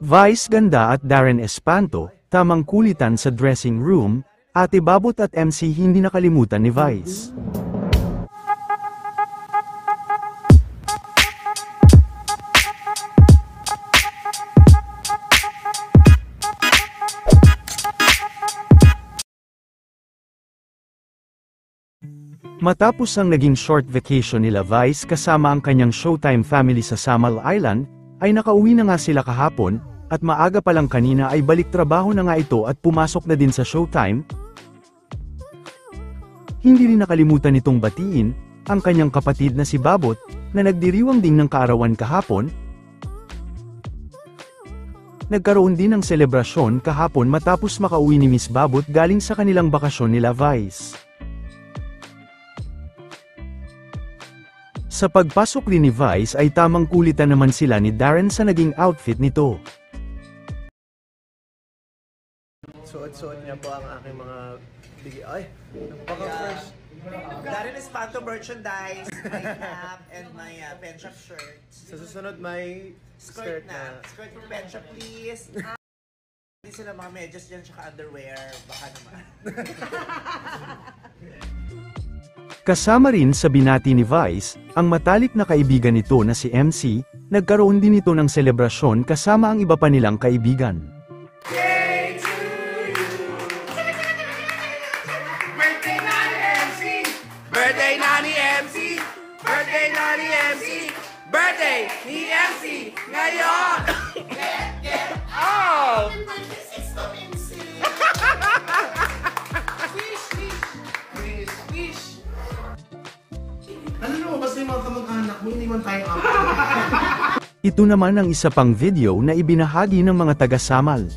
Vice Ganda at Darren Espanto, tamang kulitan sa dressing room, Ate Babot at MC hindi nakalimutan ni Vice. Matapos ang naging short vacation nila Vice kasama ang kanyang Showtime family sa Samal Island, ay nakauwi na nga sila kahapon, at maaga pa lang kanina ay balik trabaho na nga ito at pumasok na din sa Showtime. Hindi rin nakalimutan nitong batiin, ang kanyang kapatid na si Babot, na nagdiriwang din ng kaarawan kahapon. Nagkaroon din ng selebrasyon kahapon matapos makauwi ni Miss Babot galing sa kanilang bakasyon nila Vice. Sa pagpasok rin ni Vice ay tamang kulitan naman sila ni Darren sa naging outfit nito. Suot-suot niya po ang aking mga ay, first. Darren Espanto merchandise, my cap, and my pen shop shirts. Sa susunod may skirt na. Skirt from pen shop, please. Hindi sila mga medyas dyan, tsaka underwear. Baka naman. Kasama rin sa binati ni Vice, ang matalik na kaibigan nito na si MC, nagkaroon din ito ng selebrasyon kasama ang iba pa nilang kaibigan. Day to you. Birthday na ni MC. Birthday na ni MC. Birthday na ni MC. Birthday ni MC. Ngayon. Get out. Ano basta yung mga kamag-anak mo, hindi man tayo Ito naman ang isa pang video na ibinahagi ng mga taga-Samal.